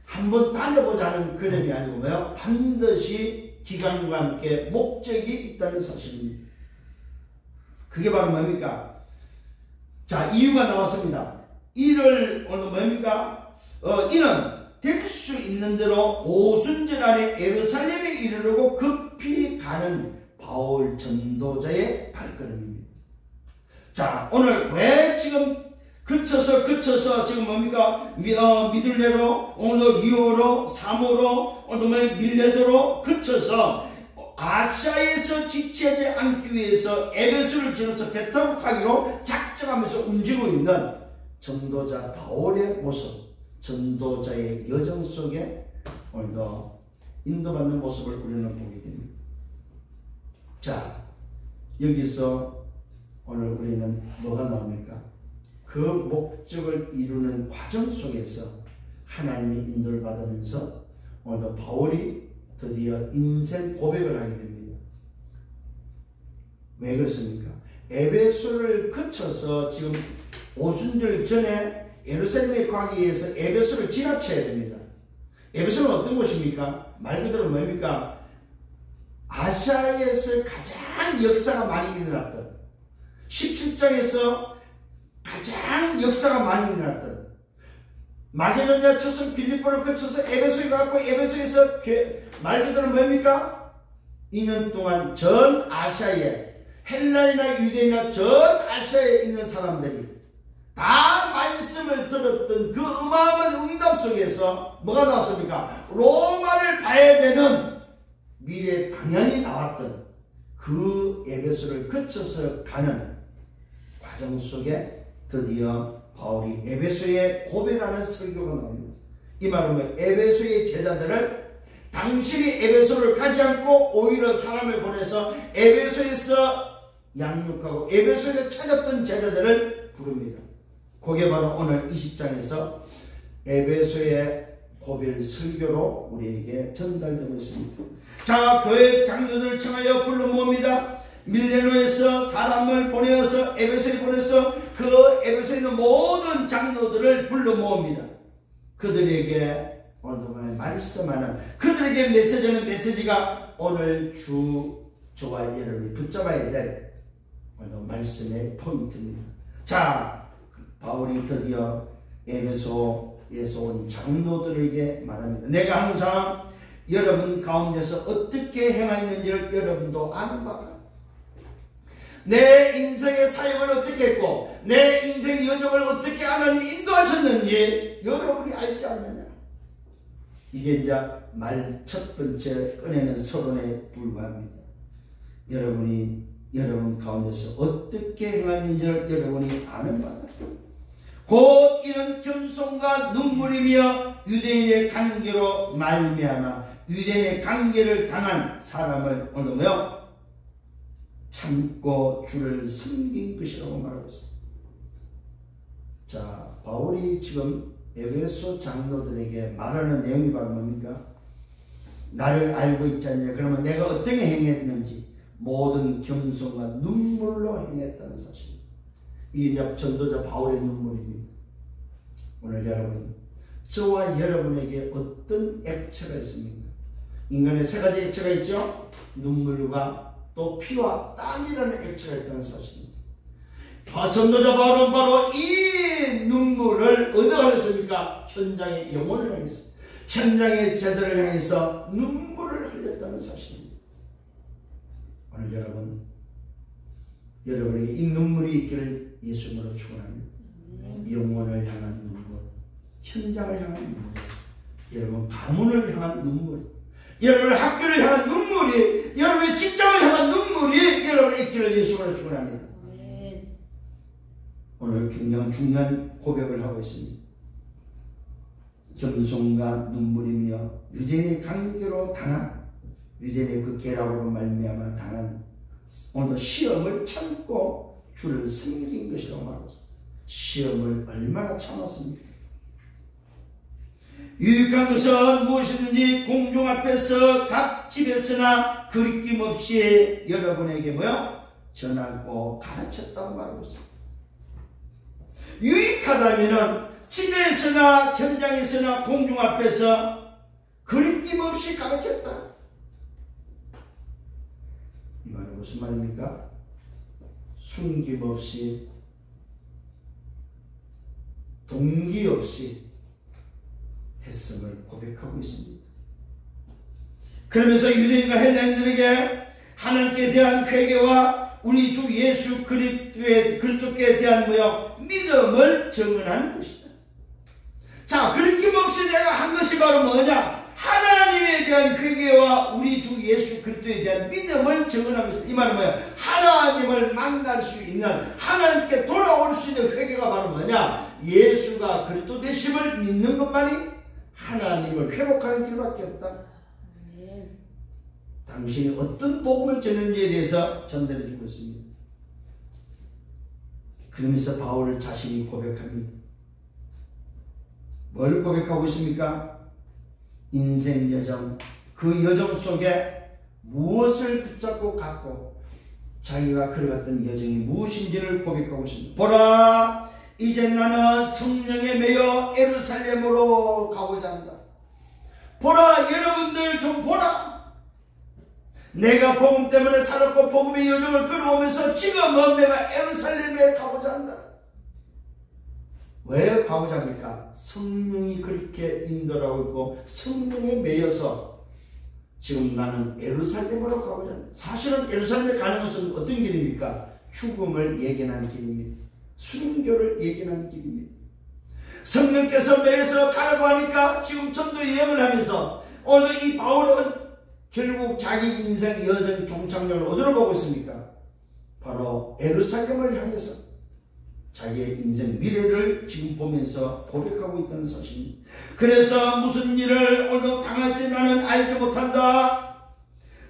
한번 다녀보자 하는 걸음이 아니고 뭐요? 반드시 기간과 함께 목적이 있다는 사실입니다. 그게 바로 뭡니까? 자, 이유가 나왔습니다. 이를 오늘 뭡니까? 이는 될 수 있는 대로 오순절 안에 예루살렘에 이르려고 급히 가는 바울 전도자의 발걸음입니다. 자, 오늘 왜 지금 그쳐서 지금 뭡니까? 미둘레로, 오늘 리오로, 사모로, 오늘 밀레도로 그쳐서 아시아에서 지체하지 않기 위해서 에베소를 지나서 배 타고 가기로 작정하면서 움직이고 있는 전도자 바울의 모습, 전도자의 여정 속에 오늘도 인도받는 모습을 우리는 보게 됩니다. 자, 여기서 오늘 우리는 뭐가 나옵니까? 그 목적을 이루는 과정 속에서 하나님의 인도를 받으면서 오늘 바울이 드디어 인생 고백을 하게 됩니다. 왜 그렇습니까? 에베소를 거쳐서 지금 오순절 전에 예루살렘에 가기 위해서 에베소를 지나쳐야 됩니다. 에베소는 어떤 곳입니까? 말 그대로 뭡니까? 아시아에서 가장 역사가 많이 일어났던, 17장에서 가장 역사가 많이 일어났던, 마게도냐 쳐서 빌립보를 거쳐서 에베소에 가고 에베소에서 말 그대로 뭡니까? 2년 동안 전 아시아에, 헬라이나 유대인이나 전 아시아에 있는 사람들이 다 말씀을 들었던 그 어마어마한 응답 속에서 뭐가 나왔습니까? 로마를 봐야 되는 미래의 방향이 나왔던 그 에베소를 거쳐서 가는 과정 속에 드디어 바울이 에베소에 고백하는 설교가 나옵니다. 이 말은 뭐 에베소의 제자들을 당신이 에베소를 가지 않고 오히려 사람을 보내서 에베소에서 양육하고 에베소에서 찾았던 제자들을 부릅니다. 그게 바로 오늘 20장에서 에베소의 고별 설교로 우리에게 전달되고 있습니다. 자, 교회 장로들을 청하여 불러 모읍니다. 밀레노에서 사람을 보내어서 에베소에 보내서 그 에베소에 있는 모든 장로들을 불러 모읍니다. 그들에게 오늘도 말씀하는 그들에게 메시지는 메시지가 오늘 저와 여러분이 붙잡아야 될 오늘 말씀의 포인트입니다. 자, 바울이 드디어 에베소에서 온 장로들에게 말합니다. 내가 항상 여러분 가운데서 어떻게 행하였는지를 여러분도 아는 바다. 내 인생의 사역을 어떻게 했고 내 인생의 여정을 어떻게 하나님 인도하셨는지 여러분이 알지 않느냐. 이게 이제 말 첫 번째 꺼내는 서론에 불과합니다. 여러분 가운데서 어떻게 행하는지를 여러분이 아는 바다. 곧 이는 겸손과 눈물이며 유대인의 관계로 말미암아 유대인의 관계를 당한 사람을 오늘 뭐요? 참고 주를 섬긴 것이라고 말하고 있습니다. 자, 바울이 지금 에베소 장로들에게 말하는 내용이 바로 뭡니까? 나를 알고 있지 않냐? 그러면 내가 어떻게 행했는지 모든 겸손과 눈물로 행했다는 사실. 이게 이제 전도자 바울의 눈물입니다. 오늘 여러분, 저와 여러분에게 어떤 액체가 있습니까? 인간의 세 가지 액체가 있죠. 눈물과 또 피와 땀이라는 액체가 있다는 사실입니다. 전도자 바울은 바로 이 눈물을 어디다 흘렸습니까? 현장의 영혼을 향해서, 현장의 제자를 향해서 눈물을 흘렸다는 사실입니다. 오늘 여러분에게 이 눈물이 있기를 예수님으로 축원합니다. 영혼을 향한 눈물, 현장을 향한 눈물, 여러분 가문을 향한 눈물, 여러분의 학교를 향한 눈물이, 여러분의 직장을 향한 눈물이 여러분의 있기를 예수님으로 축원합니다. 오늘 굉장히 중요한 고백을 하고 있습니다. 겸손과 눈물이며 유대인의 관계로 당한, 유대인의 그 계략으로 말미암아 당한 오늘도 시험을 참고 주를 섬긴 것이라고 말하고 있습니다. 시험을 얼마나 참았습니까? 유익한 것은 무엇이든지 공중 앞에서 각 집에서나 거리낌 없이 여러분에게 전하고 가르쳤다고 말하고 있습니다. 유익하다면 집에서나 현장에서나 공중 앞에서 거리낌 없이 가르쳤다. 이 말은 무슨 말입니까? 숨김없이, 동기 없이 했음을 고백하고 있습니다. 그러면서 유대인과 헬라인들에게 하나님께 대한 회개와 우리 주 예수 그리스도께 대한 믿음을 증언한 것이다. 자, 거리낌없이 내가 한 것이 바로 뭐냐? 하나님에 대한 회개와 우리 주 예수 그리스도에 대한 믿음을 증언한 것이다. 이 말은 뭐야? 하나님을 만날 수 있는, 하나님께 돌아올 수 있는 회개가 바로 뭐냐? 예수가 그리스도 되심을 믿는 것만이 하나님을 회복하는 길밖에 없다. 당신이 어떤 복음을 전했는지에 대해서 전달해 주고 있습니다. 그러면서 바울 자신이 고백합니다. 뭘 고백하고 있습니까? 인생 여정, 그 여정 속에 무엇을 붙잡고 갔고 자기가 걸어갔던 여정이 무엇인지를 고백하고 있습니다. 보라, 이제 나는 성령에 매여 예루살렘으로 가고자 한다. 보라, 여러분들 좀 보라. 내가 복음 때문에 살았고 복음의 여정을 걸어오면서 지금은 내가 예루살렘에 가고자 한다. 왜 가고자 합니까? 성령이 그렇게 인도하고 있고 성령에 매여서 지금 나는 예루살렘으로 가고자 한다. 사실은 예루살렘에 가는 것은 어떤 길입니까? 죽음을 예견한 길입니다. 순교를 예견한 길입니다. 성령께서 매에서 가라고 하니까 지금 전도 여행을 하면서 오늘 이 바울은 결국 자기 인생 여정 종착역을 어디로 보고 있습니까? 바로 예루살렘을 향해서 자기의 인생 미래를 지금 보면서 고백하고 있다는 사실입니다. 그래서 무슨 일을 오늘 당할지 나는 알지 못한다.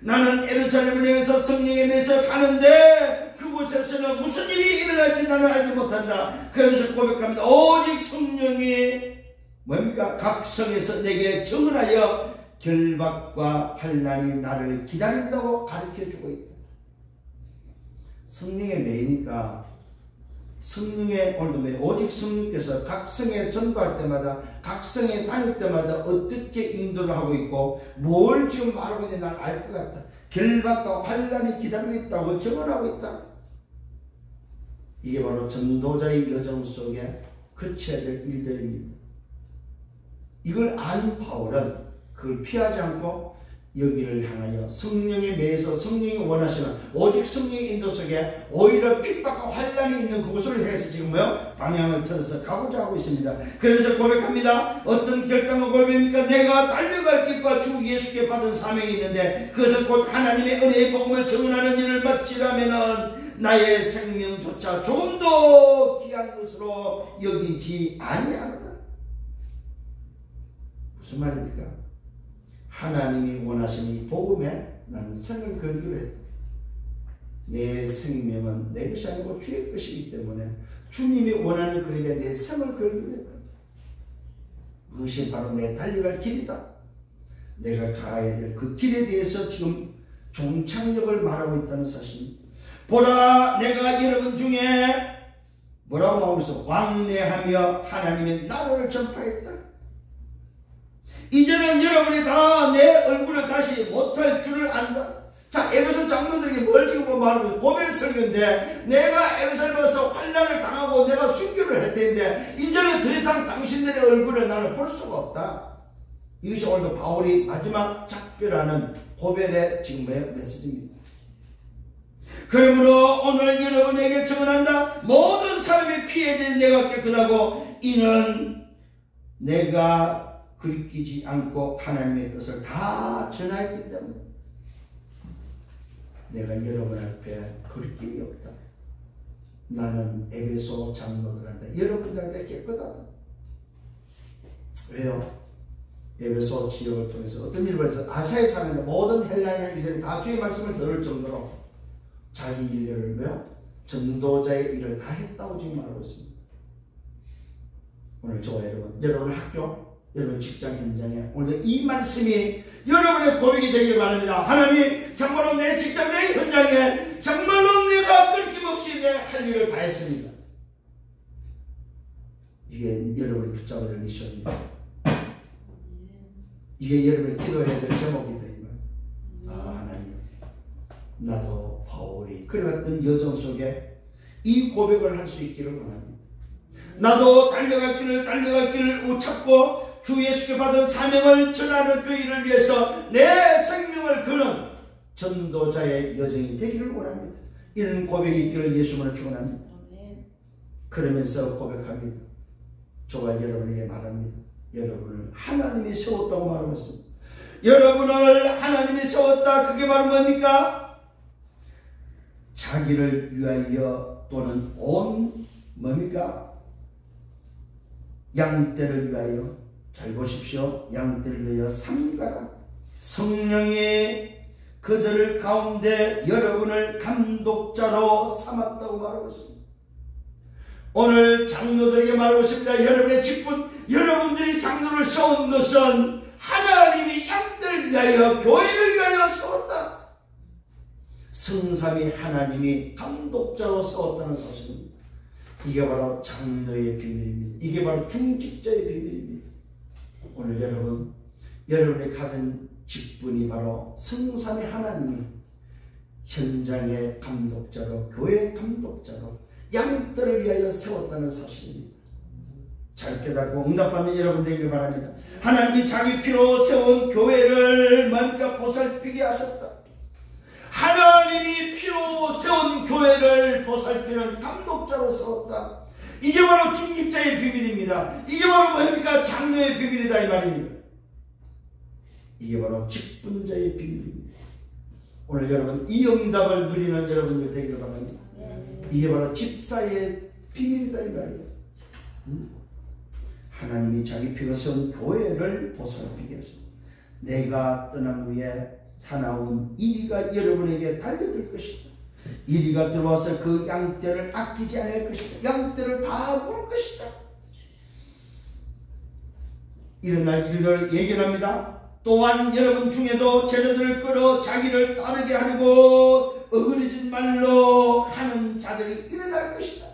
나는 예루살렘을 향해서 성령에 매서 가는데 그곳에서는 무슨 일이 일어날지 나는 알지 못한다. 그러면서 고백합니다. 오직 성령이 뭡니까? 각 성에서 내게 정언하여 결박과 환난이 나를 기다린다고 가르쳐주고 있다. 성령에 매이니까 성령의 오늘도 오직 성령께서 각 성에 전도할 때마다 각 성에 다닐 때마다 어떻게 인도를 하고 있고 뭘 지금 말하고 있는지 난 알 것 같다. 결박과 환난이 기다리고 있다고 증언하고 있다. 이게 바로 전도자의 여정 속에 거쳐야 될 일들입니다. 이걸 안 바울은 그걸 피하지 않고 여기를 향하여 성령에 매여서 성령이 원하시는 오직 성령의 인도 속에 오히려 핍박과 환난이 있는 그곳을 향해서 지금 방향을 틀어서 가고자 하고 있습니다. 그러면서 고백합니다. 어떤 결단과 고백입니까? 내가 달려갈 길과 주 예수께 받은 사명이 있는데 그것은 곧 하나님의 은혜의 복음을 증언하는 일을 마치라면은 나의 생명조차 좀 더 귀한 것으로 여기지 아니하노라. 무슨 말입니까? 하나님이 원하시는 이 복음에 나는 생을 걸기로 했다. 내 생명은 내 것이 아니고 주의 것이기 때문에 주님이 원하는 그 일에 내 생을 걸기로 했다. 그것이 바로 내 달려갈 길이다. 내가 가야 될 그 길에 대해서 지금 종착역을 말하고 있다는 사실입니다. 보라, 내가 여러분 중에 뭐라고 나오고 있어? 왕래하며 하나님의 나라를 전파했다. 이제는 여러분이 다 내 얼굴을 다시 못할 줄을 안다. 자, 에베소 장로들에게 뭘 지금 말하고 고백 설교인데 내가 에베소에서 환난을 당하고 내가 순교를 할 텐데 이제는 더 이상 당신들의 얼굴을 나는 볼 수가 없다. 이것이 오늘도 바울이 마지막 작별하는 고백의 지금 메시지입니다. 그러므로 오늘 여러분에게 증언한다. 모든 사람의 피에 대해 내가 깨끗하고 이는 내가 그리끼지 않고 하나님의 뜻을 다 전하였기 때문에 내가 여러분 앞에 그리낌이 없다. 나는 에베소 장로들한테 여러분들한테 깨끗하다. 왜요? 에베소 지역을 통해서 어떤 일을 해서 아시아에 사는 모든 헬라인의 이들이 다 주의 말씀을 들을 정도로 자기 일을 전도자의 일을 다 했다고 지금 말하고 있습니다. 오늘 저와 여러분 학교 여러분 직장 현장에 오늘 이 말씀이 여러분의 고백이 되길 바랍니다. 하나님, 정말로 내 직장 내 현장에 정말로 내가 끊김없이 내 할 일을 다 했습니다. 이게 여러분이 붙잡아야 될 미션입니다. 이게 여러분이 기도해야 될 제목이다. 하나님, 나도 바울이 그래왔던 여정 속에 이 고백을 할 수 있기를 원합니다. 나도 달려갈 길을 찾고 주 예수께 받은 사명을 전하는 그 일을 위해서 내 생명을 거는 전도자의 여정이 되기를 원합니다. 이런 고백이 있기를 예수님으로 축원합니다. 그러면서 고백합니다. 저와 여러분에게 말합니다. 여러분을 하나님이 세웠다고 말하고 있습니다. 여러분을 하나님이 세웠다. 그게 바로 뭡니까? 자기를 위하여 또는 온 뭡니까? 양떼를 위하여. 잘 보십시오. 양떼를 위하여 삼가라. 성령이 그들 가운데 여러분을 감독자로 삼았다고 말하고 있습니다. 오늘 장로들에게 말하고 있습니다. 여러분의 직분, 여러분들이 장로를 세운 것은 하나님이 양떼를 위하여 교회를 위하여 세웠다. 성삼위 하나님이 감독자로 세웠다는 사실입니다. 이게 바로 장로의 비밀입니다. 이게 바로 중직자의 비밀입니다. 오늘 여러분이 가진 직분이 바로 성삼위 하나님이 현장의 감독자로 교회의 감독자로 양떼를 위하여 세웠다는 사실입니다. 잘 깨닫고 응답받는 여러분 되기를 바랍니다. 하나님이 자기 피로 세운 교회를 뭡니까? 보살피게 하셨다. 하나님이 피로 세운 교회를 보살피는 감독자로 세웠다. 이게 바로 중직자의 비밀입니다. 이게 바로 뭡니까? 장로의 비밀이다 이 말입니다. 이게 바로 직분자의 비밀입니다. 오늘 여러분 이 응답을 누리는 여러분들 되기를 바랍니다. 이게 바로 집사의 비밀이다 이 말이에요. 하나님이 자기 피로 세운 교회를 보살피게 하셨다. 내가 떠난 후에 사나운 이리가 여러분에게 달려들 것이다. 이리가 들어와서 그 양떼를 아끼지 않을 것이다. 양떼를 다 물을 것이다. 일어날 일을 예견합니다. 또한 여러분 중에도 제자들을 끌어 자기를 따르게 하려고 어그러진 말로 하는 자들이 일어날 것이다.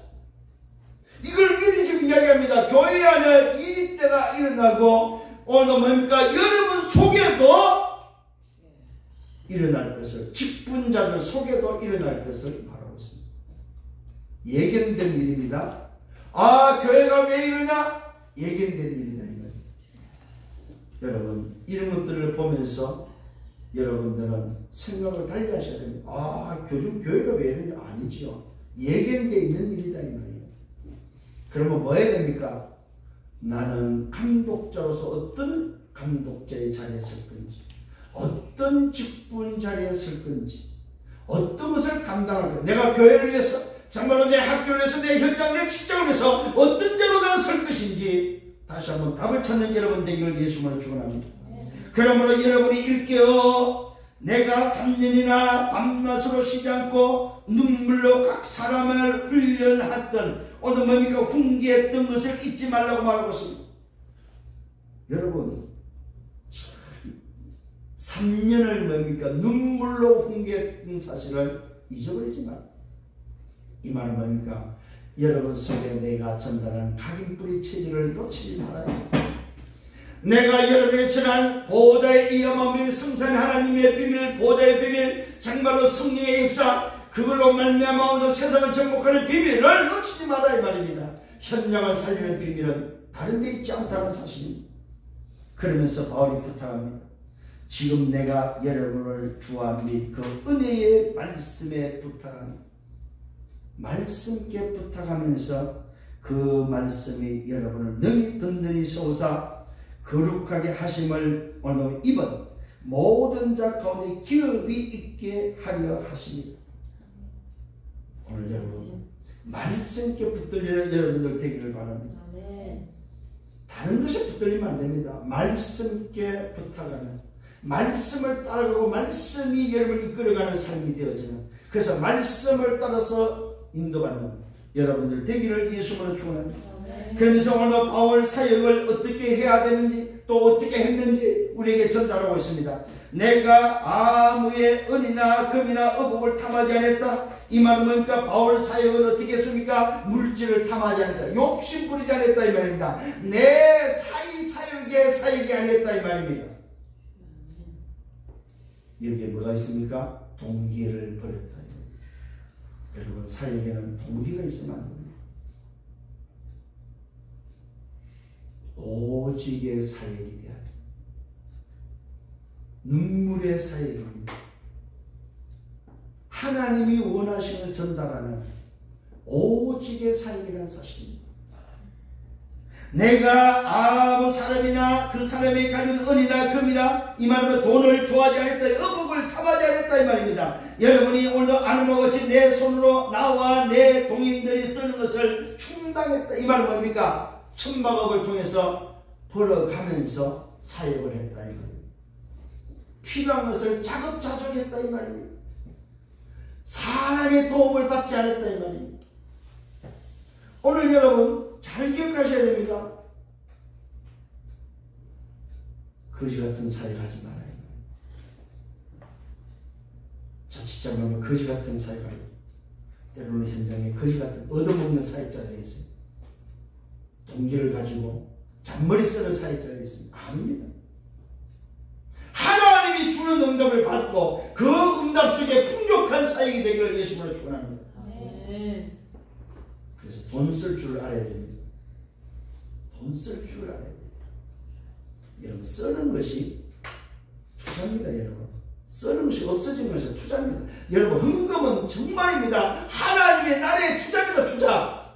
이걸 미리 지금 이야기합니다. 교회 안에 이 때가 일어나고 오늘 뭡니까? 여러분 속에도 일어날 것을, 직분자들 속에도 일어날 것을 말하고 있습니다. 예견된 일입니다. 아, 교회가 왜 이러냐? 예견된 일이다 이거예요. 여러분 이런 것들을 보면서 여러분들은 생각을 달리 하셔야 됩니다. 아, 교회가 왜 이러냐? 아니죠. 예견되어 있는 일이다 이 말이에요. 그러면 뭐 해야 됩니까? 나는 감독자로서 어떤 감독자의 자리에 설 건지, 어떤 직분 자리에 설 건지, 어떤 것을 감당할 건지, 내가 교회를 위해서, 정말로 내 학교를 위해서, 내 현장, 내 직장을 위해서 어떤 자로 내가 설 것인지 다시 한번 답을 찾는 여러분 되기를 예수님으로 축원합니다. 그러므로 여러분이 일깨어 내가 3년이나 밤낮으로 쉬지 않고 눈물로 각 사람을 훈련했던, 오늘 뭡니까? 훈계했던 것을 잊지 말라고 말하고 있습니다. 여러분 3년을 뭡니까? 눈물로 훈계했던 사실을 잊어버리지 마. 이 말은 뭡니까? 여러분 속에 내가 전달한 각인뿌리 체질을 놓치지 말아요. 내가 여러분의 전한 보호자의 이 어마어마한 성산 하나님의 비밀, 보호자의 비밀, 정말로 성령의 역사, 그걸로 말미암아 오늘 세상을 정복하는 비밀을 놓치지 마라 이 말입니다. 현장을 살리는 비밀은 다른 데 있지 않다는 사실입니다. 그러면서 바울이 부탁합니다. 지금 내가 여러분을 주와 및 그 은혜의 말씀에 부탁합니다. 말씀께 부탁하면서 그 말씀이 여러분을 능히 든든히 세우사 거룩하게 하심을 오늘 입은 모든 자 가운데 기업이 있게 하려 하십니다. 오늘 여러분 말씀께 붙들리는 여러분들 되기를 바랍니다. 다른 것에 붙들리면 안 됩니다. 말씀께 부탁하는, 말씀을 따라가고 말씀이 여러분을 이끌어가는 삶이 되어지는, 그래서 말씀을 따라서 인도받는 여러분들 되기를 예수님으로 축원합니다. 그러면서 오늘 바울 사역을 어떻게 해야 되는지 또 어떻게 했는지 우리에게 전달하고 있습니다. 내가 아무의 은이나 금이나 의복을 탐하지 않았다. 이 말은 뭡니까? 바울 사역은 어떻게 했습니까? 물질을 탐하지 않았다. 욕심 부리지 않았다 이 말입니다. 내 사역에 사역이 아니었다 이 말입니다. 여기에 뭐가 있습니까? 동기를 버렸다. 여러분 사역에는 동기가 있으면 안 됩니다. 오직의 사역이 돼야 됩니다. 눈물의 사역입니다. 하나님이 원하시는 전달하는 오직의 사역이라는 사실입니다. 내가 아무 사람이나 그 사람이 가진 은이나 금이나 이 말은 돈을 좋아하지 않았다, 의복을 탐하지 않았다 이 말입니다. 여러분이 오늘도 아는 것 같이 내 손으로 나와 내 동인들이 쓰는 것을 충당했다 이 말은 뭡니까? 천박업을 통해서 벌어가면서 사역을 했다 이 말입니다. 필요한 것을 자급자족했다 이 말입니다. 사람의 도움을 받지 않았다 이 말입니다. 오늘 여러분 잘 기억하셔야 됩니다. 거지 같은 사역 하지 말아요. 자칫 잘못하면 거지 같은 사역을, 때로는 현장에 거지 같은 얻어먹는 사역자들이 있어요. 동기를 가지고 잔머리 쓰는 사역자들이 있습니다. 아닙니다. 하나님이 주는 응답을 받고 그 응답 속에 풍족한 사역이 되기를 예수님으로 축원합니다. 그래서 돈 쓸 줄 알아야 됩니다. 돈 쓸 줄 알아야 돼요. 여러분, 쓰는 것이 투자입니다. 여러분, 쓰는 것이 없어진 것이 투자입니다. 여러분, 헌금은 정말입니다. 하나님의 나라의 투자입니다. 투자.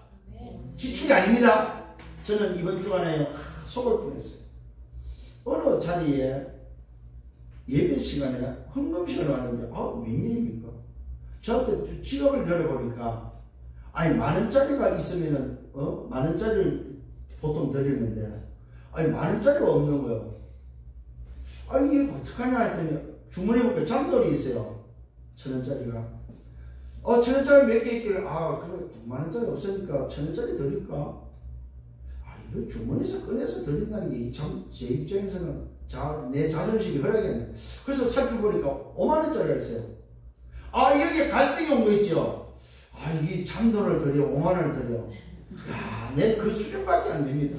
지출이 아닙니다. 저는 이번 주간에 속을 뻔했어요. 어느 자리에 예배 시간에 헌금 시간에 왔는데 웬일입니까? 저한테 지갑을 열어보니까 아니 10,000원짜리가 있으면은 10,000원짜리를 보통 드리는데 아니 10,000원짜리가 없는 거예요. 이게 어떡하냐 했더니 주머니에 보니까 잔돈이 있어요. 1,000원짜리가. 1,000원짜리 몇 개 있길래 그래 10,000원짜리 없으니까 1,000원짜리 드릴까? 이거 주머니에서 꺼내서 드린다는 게 참 제 입장에서는 내 자존심이 허락이 안 돼. 그래서 살펴보니까 50,000원짜리가 있어요. 여기에 갈등이 온 거 있죠. 이 잔돈을 드려 50,000원을 드려. 내 그 수준밖에 안 됩니다.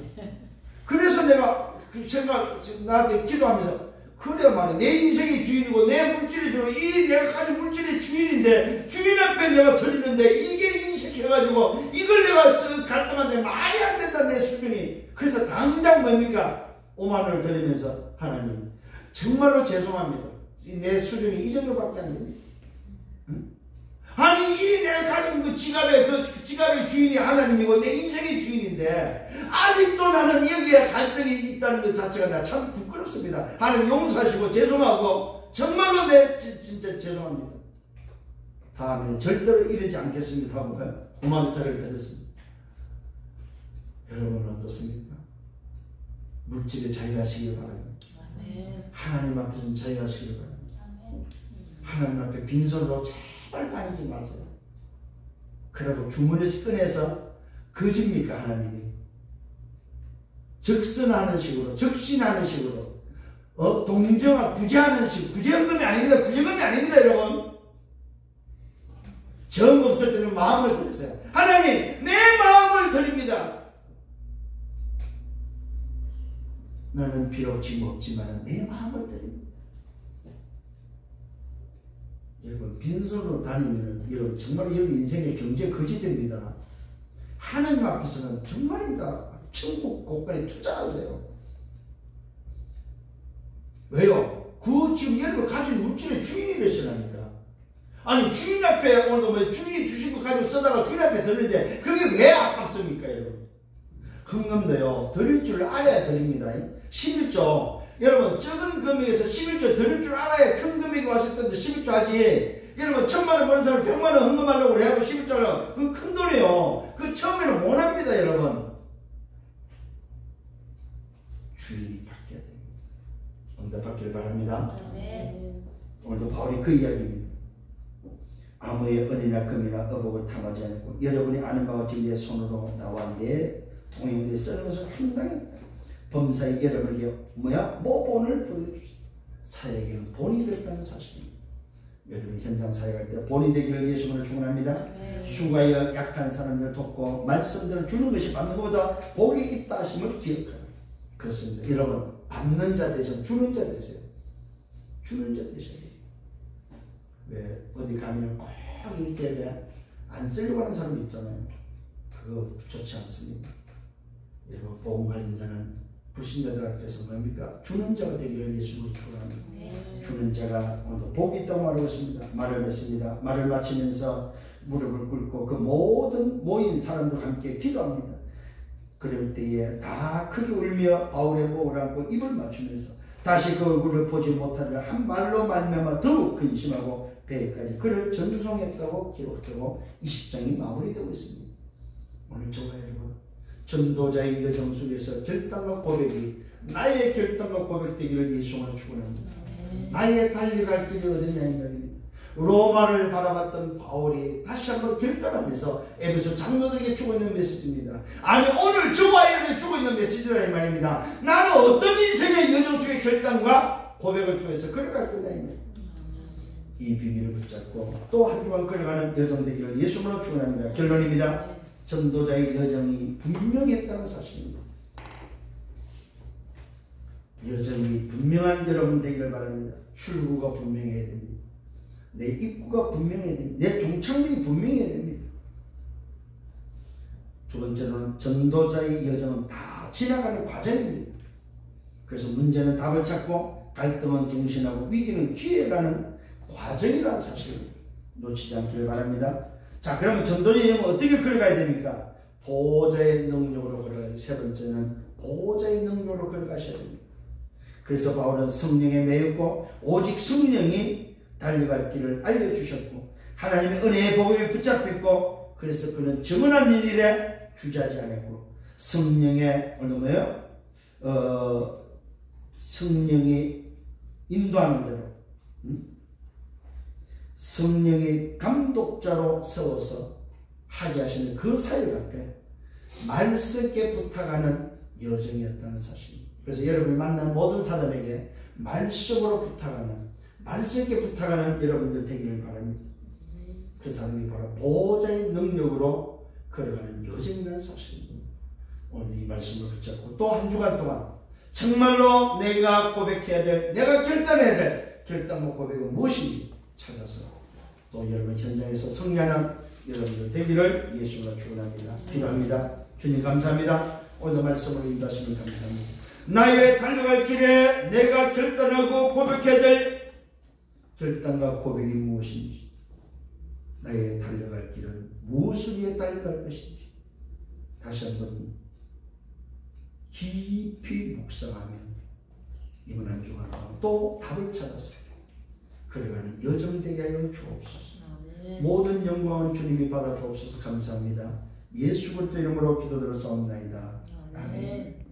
그래서 내가 그 생각 나한테 기도하면서 그래 말이야, 내 인생의 주인이고 내 물질이 주고 이 내가 가진 물질의 주인인데 주인 앞에 내가 드리는데 이게 인식해가지고 이걸 내가 갈등한데 말이 안 된다 내 수준이. 그래서 당장 뭡니까? 50,000원을 드리면서 하나님 정말로 죄송합니다. 내 수준이 이 정도밖에 안 됩니다. 아니 이 내가 가진 그 지갑의 주인이 하나님이고 내 인생의 주인인데 아직도 나는 여기에 갈등이 있다는 것 자체가 나 참 부끄럽습니다. 하나님 용서하시고 죄송하고 정말로 진짜 죄송합니다. 다음에는 절대로 이러지 않겠습니다 하고 50,000원짜리를 드렸습니다. 여러분은 어떻습니까? 물질에 자유하시길 바랍니다. 하나님 앞에서는 자유하시길 바랍니다. 하나님 앞에 빈손으로 제발 다니지 마세요. 그러고 주머니에서 꺼내서 거짓입니까 하나님이? 적선하는 식으로, 적신하는 식으로, 구제하는 식으로, 구제헌금이 아닙니다. 구제금이 아닙니다, 여러분. 정 없을 때는 마음을 드리세요. 하나님, 내 마음을 드립니다. 나는 비록 지금 없지만 내 마음을 드립니다. 여러분, 빈손으로 다니면 여러분 정말 여러분 인생의 경제 거지됩니다. 하나님 앞에서는 정말입니다. 천국 곳간에 투자하세요. 왜요? 지금 여러분 가진 물질의 주인이 되시라니까. 아니 주인 앞에 오늘도 주인이 주신 거 가지고 쓰다가 주인 앞에 드리는데 그게 왜 아깝습니까 여러분? 헌금도요 드릴 줄 알아야 드립니다. 11조 여러분 적은 금액에서 11조 드릴 줄 알아야 큰 금액이 왔을 때도 11조 하지. 여러분 1,000만원 버는 사람 100만원 헌금하려고 해도 11조는 그건 큰 돈이에요. 그 처음에는 못합니다 여러분. 주인이 바뀌어야 됩니다. 응답받기를 바랍니다. 오늘도 바울이 그 이야기입니다. 아무의 은이나 금이나 어복을 탐하지 않고 여러분이 아는 바와 같이 내 손으로 나와 내 동행에 쓰는 것을 충당했다. 범사에 여러분에게 모본을 보여주시다. 사역에는 본이 됐다는 사실입니다. 여러분이 현장 사역할 때 본이 되기를 예수님을 축원합니다. 수고하여 약한 사람을 돕고 말씀들을 주는 것이 받는 것보다 복이 있다 하심을 기억하라. 그렇습니다. 여러분 받는 자 되셔 주는 자 되세요. 주는 자 되셔야 돼요. 왜 어디 가면 꼭 이렇게 왜 안 쓰려고 하는 사람이 있잖아요. 그거 좋지 않습니다. 여러분 복음 가진 자는 불신자들 앞에서 뭡니까? 주는 자가 되기를 예수님으로 축원합니다. 주는 자가 오늘도 복이 있다고 말하고 있습니다. 말을 맺습니다. 말을 마치면서 무릎을 꿇고 그 모든 모인 사람들과 함께 기도합니다. 그럴 때에 다 크게 울며 바울의 목을 안고 입을 맞추면서 다시 그 얼굴을 보지 못하리라 한 말로 말미암아 더욱 근심하고 배에까지 그를 전송했다고 기록되고 20장이 마무리되고 있습니다. 오늘 저와 여러분 전도자의 여정 속에서 결단과 고백이 나의 결단과 고백되기를 예수님으로 축원합니다. 나의 달려갈 길이 어디냐 이 말입니다. 로마를 바라봤던 바울이 다시 한번 결단하면서 에베소 장로들에게 주고 있는 메시지입니다. 아니 오늘 저와 여러분이 주고 있는 메시지다 이 말입니다. 나는 어떤 인생의 여정 속의 결단과 고백을 통해서 걸어갈 거다 이 말입니다. 이 비밀을 붙잡고 또 한 주간 걸어가는 여정 되기를 예수님으로 축원합니다. 결론입니다. 전도자의 여정이 분명했다는 사실입니다. 여정이 분명한 여러분 되기를 바랍니다. 출구가 분명해야 됩니다. 내 입구가 분명해야 됩니다. 내 종착역이 분명해야 됩니다. 두 번째로는 전도자의 여정은 다 지나가는 과정입니다. 그래서 문제는 답을 찾고 갈등은 갱신하고 위기는 기회라는 과정이라는 사실을 놓치지 않기를 바랍니다. 자, 그러면 전도의 영은 어떻게 걸어가야 됩니까? 보호자의 능력으로 걸어가야 돼요. 세 번째는 보호자의 능력으로 걸어가셔야 됩니다. 그래서 바울은 성령에 매였고 오직 성령이 달려갈 길을 알려주셨고 하나님의 은혜의 복음에 붙잡혔고 그래서 그는 정언한 일에 주저하지 않았고 성령의 성령이 인도하는 대로 성령의 감독자로 세워서 하게 하시는 그 사역을 말씀께 부탁하는 여정이었다는 사실입니다. 그래서 여러분이 만난 모든 사람에게 말씀으로 부탁하는 말씀께 부탁하는 여러분들 되기를 바랍니다. 그 사람이 바로 보호자의 능력으로 걸어가는 여정이라는 사실입니다. 오늘 이 말씀을 붙잡고 또 한 주간 동안 정말로 내가 고백해야 될, 내가 결단해야 될 결단과 고백은 무엇인지 찾아서 또 여러분 현장에서 승리하는 여러분들 되기를 예수님으로 축원합니다. 기도합니다. 주님 감사합니다. 오늘 말씀을 인도하시면 감사합니다. 나의 달려갈 길에 내가 결단하고 고백해야 될 결단과 고백이 무엇인지, 나의 달려갈 길은 무엇을 위해 달려갈 것인지 다시 한번 깊이 묵상하며 이번 한 주간 또 답을 찾아서 걸어가는 여정 되게 하여 주옵소서. 모든 영광은 주님이 받아 주옵소서. 감사합니다. 예수 그리스도 이름으로 기도드렸사옵나이다. 아멘.